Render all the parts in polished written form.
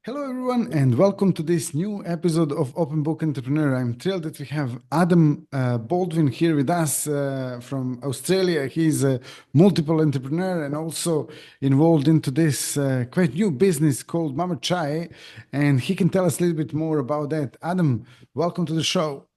Hello, everyone, and welcome to this new episode of Open Book Entrepreneur. I'm thrilled that we have Adam Baldwin here with us from Australia. He's a multiple entrepreneur and also involved into this quite new business called Mama Chai, and he can tell us a little bit more about that. Adam, welcome to the show.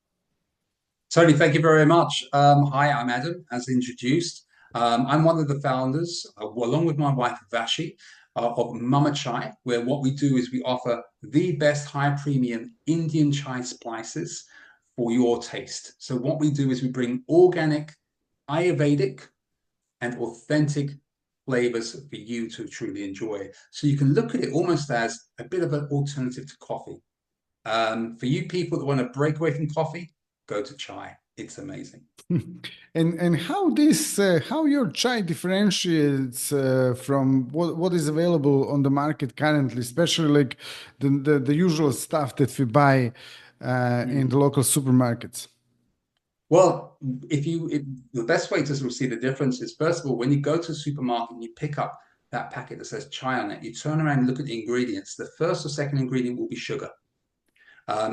Tony, thank you very much. Hi, I'm Adam, as introduced. I'm one of the founders, along with my wife Vashi, of Mama Chai, where what we do is we offer the best high premium Indian chai spices for your taste. So what we do is we bring organic, Ayurvedic, and authentic flavors for you to truly enjoy. So you can look at it almost as a bit of an alternative to coffee. For you people that want to break away from coffee, go to chai. It's amazing. And how your chai differentiates from what is available on the market currently, especially like the usual stuff that we buy in the Mm. local supermarkets. Well, the best way to sort of see the difference is, first of all, when you go to a supermarket and you pick up that packet that says chai on it, you turn around and look at the ingredients. The first or second ingredient will be sugar.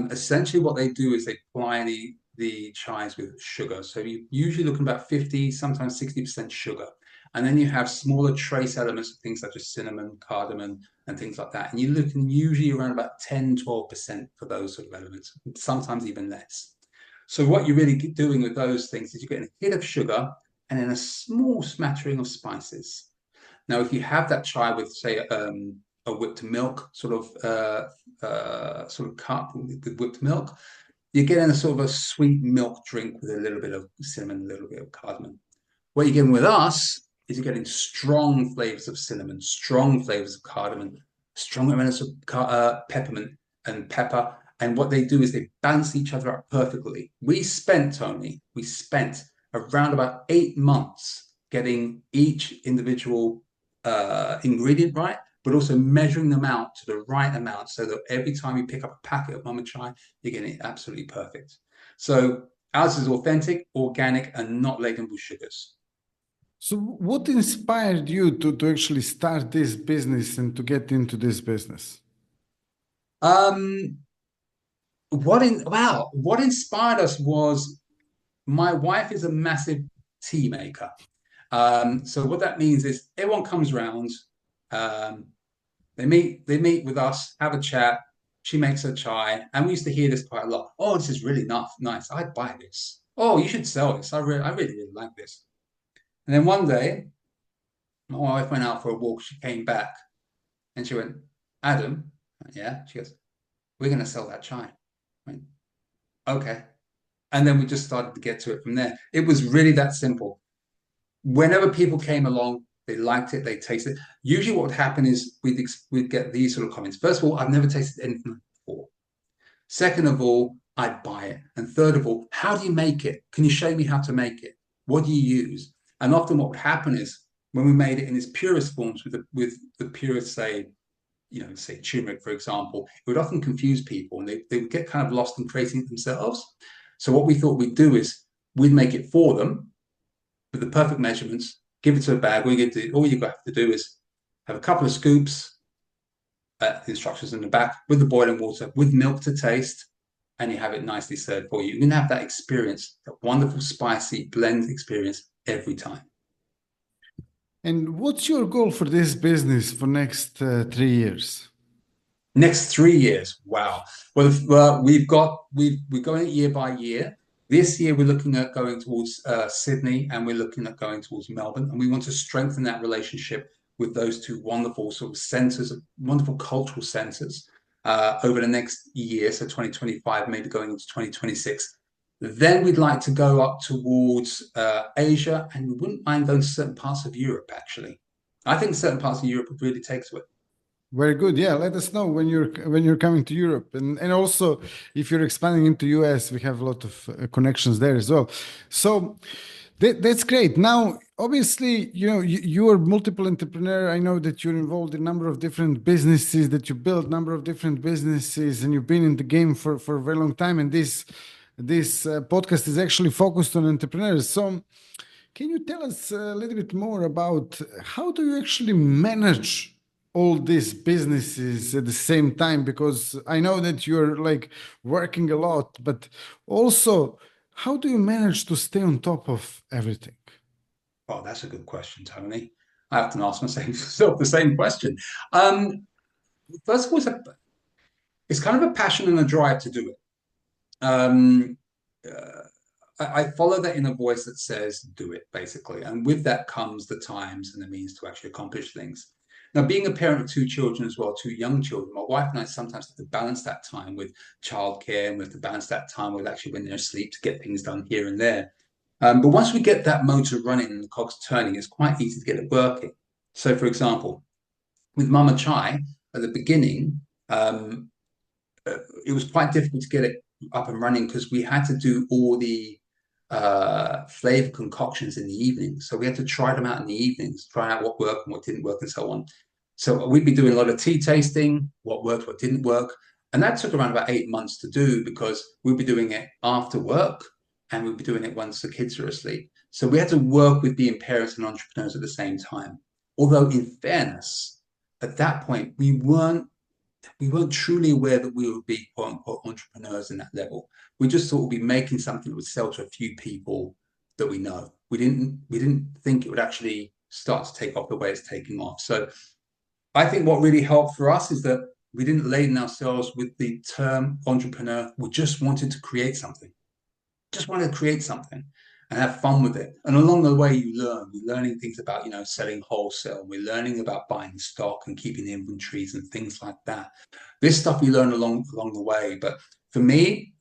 Essentially, what they do is they apply the chais with sugar. So you usually looking about 50, sometimes 60% sugar. And then you have smaller trace elements of things such as cinnamon, cardamom, and things like that. And you're looking usually around about 10, 12% for those sort of elements, sometimes even less. So what you're really doing with those things is you're getting a hit of sugar and then a small smattering of spices. Now, if you have that chai with, say, a whipped milk sort of cup with whipped milk, you're getting a sort of a sweet milk drink with a little bit of cinnamon, a little bit of cardamom. What you're getting with us is you're getting strong flavors of cinnamon, strong flavors of cardamom, strong amounts of peppermint and pepper. And what they do is they balance each other out perfectly. Tony, we spent around about 8 months getting each individual ingredient right, but also measuring them out to the right amount so that every time you pick up a packet of Mama Chai, you're getting it absolutely perfect. So ours is authentic, organic, and not laden with sugars. So, what inspired you to actually start this business and to get into this business? Um, what inspired us was my wife is a massive tea maker. So what that means is everyone comes around, um, they meet with us, have a chat. She makes her chai, and we used to hear this quite a lot. Oh, this is really nice. I'd buy this. Oh, you should sell this. I really like this. And then one day, my wife went out for a walk. She came back, and she went, Adam, yeah. She goes, we're going to sell that chai. I went, okay. And then we just started to get to it from there. It was really that simple. Whenever people came along, they liked it, they tasted it. Usually, what would happen is we'd get these sort of comments. First of all, I've never tasted anything before. Second of all, I'd buy it. And third of all, how do you make it? Can you show me how to make it? What do you use? And often, what would happen is when we made it in its purest forms with the purest, say turmeric, for example, it would often confuse people and they would get kind of lost in creating it themselves. So what we thought we'd do is we'd make it for them with the perfect measurements, give it to a bag. All you have to do is have a couple of scoops, the instructions in the back, with the boiling water, with milk to taste, and you have it nicely served for you. You can have that experience, that wonderful spicy blend experience every time. And what's your goal for this business for next 3 years? Next 3 years, wow. Well, we're going year by year. This year, we're looking at going towards Sydney, and we're looking at going towards Melbourne, and we want to strengthen that relationship with those two wonderful sort of centres, wonderful cultural centres, over the next year, so 2025, maybe going into 2026. Then we'd like to go up towards Asia, and we wouldn't mind going to certain parts of Europe, actually. I think certain parts of Europe would really take to it. Very good. Yeah, let us know when you're coming to Europe, and also if you're expanding into US, we have a lot of connections there as well. So that's great. Now, obviously, you are multiple entrepreneur. I know that you're involved in a number of different businesses, that you build a number of different businesses, and you've been in the game for a very long time. And this podcast is actually focused on entrepreneurs. So, can you tell us a little bit more about how do you actually manage all these businesses at the same time? Because I know that you're like working a lot, but also, how do you manage to stay on top of everything? Oh, that's a good question, Tony. I have to ask myself the same question. Um, First of all, it's kind of a passion and a drive to do it. Um, uh, I follow that inner voice that says, do it, basically. And with that comes the times and the means to actually accomplish things. Now, being a parent of two children as well, two young children, my wife and I sometimes have to balance that time with childcare, and we have to balance that time with actually when they're asleep to get things done here and there. But once we get that motor running and the cogs turning, it's quite easy to get it working. So, for example, with Mama Chai at the beginning, it was quite difficult to get it up and running because we had to do all the flavor concoctions in the evening. So we had to try them out in the evenings, try out what worked and what didn't work, and so on. So we'd be doing a lot of tea tasting, what worked, what didn't work. And that took around about 8 months to do because we'd be doing it after work and we'd be doing it once the kids are asleep. So we had to work with being parents and entrepreneurs at the same time. Although, in fairness, at that point, we weren't truly aware that we would be quote unquote entrepreneurs in that level. We just thought we'd be making something that would sell to a few people that we know. We didn't think it would actually start to take off the way it's taking off. So I think what really helped for us is that we didn't laden ourselves with the term entrepreneur. We just wanted to create something. Just wanted to create something and have fun with it. And along the way, you learn. We're learning things about, selling wholesale. We're learning about buying stock and keeping inventories and things like that. This stuff you learn along the way. But for me,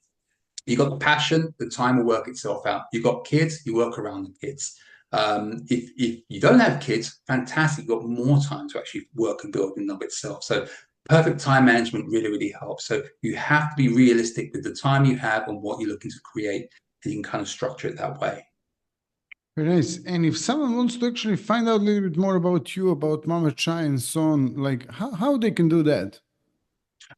you got the passion, the time will work itself out. You got kids, you work around the kids. If you don't have kids, fantastic. You've got more time to actually work and build in and of itself. So perfect time management really, really helps. So you have to be realistic with the time you have and what you're looking to create, and you can kind of structure it that way. Very nice. And if someone wants to actually find out a little bit more about you, about Mama Chai and so on, like how they can do that?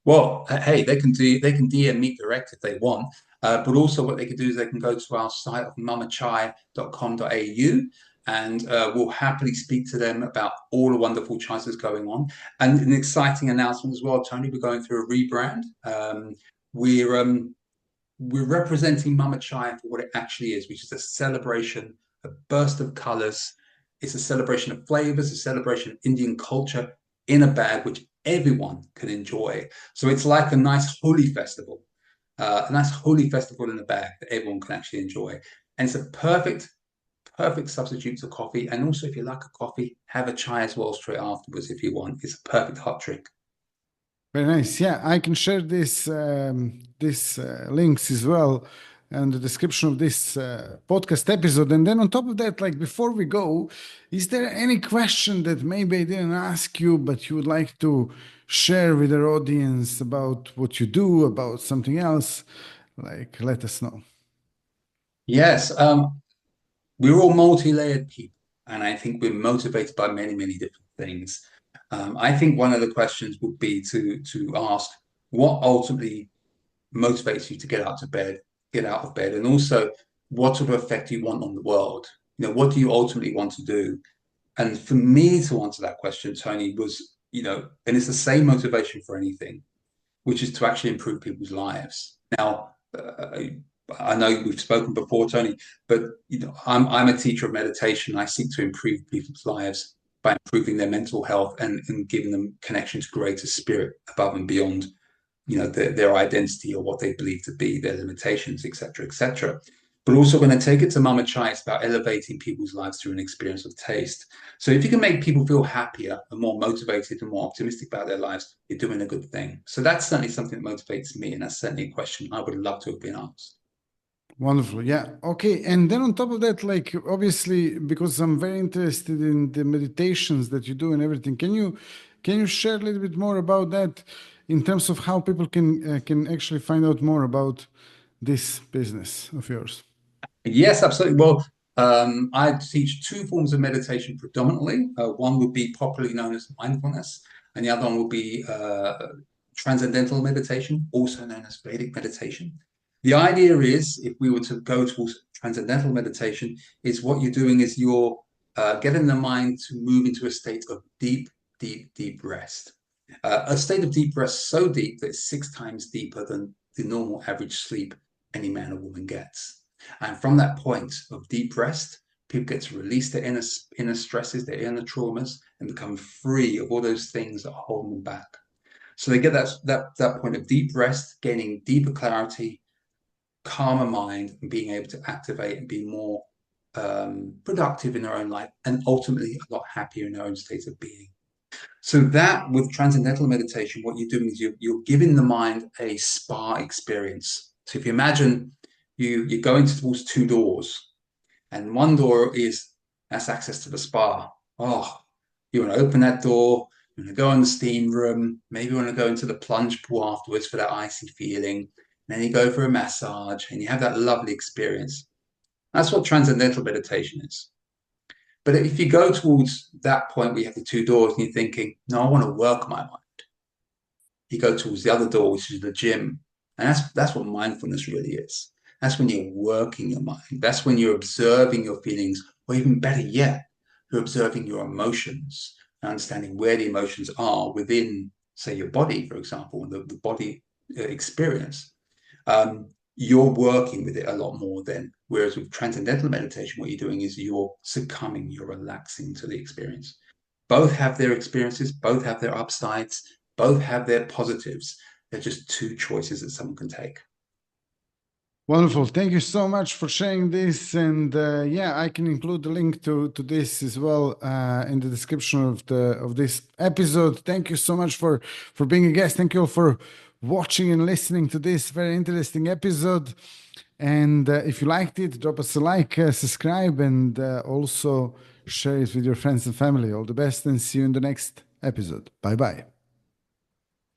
Well, hey, they can DM me direct if they want. But also what they can do is they can go to our site of mamachai.com.au and we'll happily speak to them about all the wonderful chais that's going on. And an exciting announcement as well, Tony, we're going through a rebrand. We're we're representing Mama Chai for what it actually is, which is a celebration, a burst of colors. It's a celebration of flavors, a celebration of Indian culture in a bag, which everyone can enjoy. So it's like a nice holy festival in a bag that everyone can actually enjoy. And it's a perfect substitute to coffee. And also, if you like a coffee, have a chai as well straight afterwards if you want. It's a perfect hot drink. Very nice. Yeah, I can share this links as well and the description of this podcast episode. And then on top of that, like before we go, is there any question that maybe I didn't ask you, but you would like to share with our audience about what you do, about something else? Like, let us know. Yes, we're all multi-layered people, and I think we're motivated by many, many different things. I think one of the questions would be to ask what ultimately motivates you to get out of bed, and also what sort of effect you want on the world. What do you ultimately want to do? And for me to answer that question, Tony, was, and it's the same motivation for anything, which is to actually improve people's lives. Now, I know we've spoken before, Tony, but I'm a teacher of meditation. I seek to improve people's lives by improving their mental health and giving them connection to greater spirit above and beyond their identity or what they believe to be their limitations, etc., etc. But also when I take it to Mama Chai, it's about elevating people's lives through an experience of taste. So if you can make people feel happier and more motivated and more optimistic about their lives, you're doing a good thing. So that's certainly something that motivates me, and that's certainly a question I would love to have been asked. Wonderful. Yeah. Okay. And then on top of that, like obviously, because I'm very interested in the meditations that you do and everything, can you share a little bit more about that in terms of how people can actually find out more about this business of yours? Yes, absolutely. Well, I teach two forms of meditation predominantly. One would be popularly known as mindfulness, and the other one would be transcendental meditation, also known as Vedic meditation. The idea is, if we were to go towards transcendental meditation, is what you're doing is you're getting the mind to move into a state of deep, deep rest. A state of deep rest so deep that it's 6 times deeper than the normal average sleep any man or woman gets. And from that point of deep rest, people get to release their inner stresses, their inner traumas, and become free of all those things that are holding them back. So they get that point of deep rest, gaining deeper clarity, calmer mind, and being able to activate and be more productive in their own life, and ultimately a lot happier in their own state of being. So that with transcendental meditation, what you're doing is you're giving the mind a spa experience. So if you imagine you're going towards 2 doors, and one door that's access to the spa. Oh, you want to open that door, you want to go in the steam room, maybe you want to go into the plunge pool afterwards for that icy feeling. And then you go for a massage and you have that lovely experience. That's what transcendental meditation is. But if you go towards that point where you have the 2 doors and you're thinking, no, I want to work my mind, you go towards the other door, which is the gym. And that's what mindfulness really is. That's when you're working your mind. That's when you're observing your feelings, or even better yet, you're observing your emotions, understanding where the emotions are within, say, your body, for example, the body experience. You're working with it a lot more then. Whereas with transcendental meditation, what you're doing is you're succumbing, you're relaxing to the experience. Both have their experiences, both have their upsides, both have their positives. They're just 2 choices that someone can take. Wonderful. Thank you so much for sharing this. And yeah, I can include the link to this as well in the description of this episode. Thank you so much for being a guest. Thank you all for watching and listening to this very interesting episode. And if you liked it, drop us a like, subscribe, and also share it with your friends and family. All the best, and see you in the next episode. Bye-bye.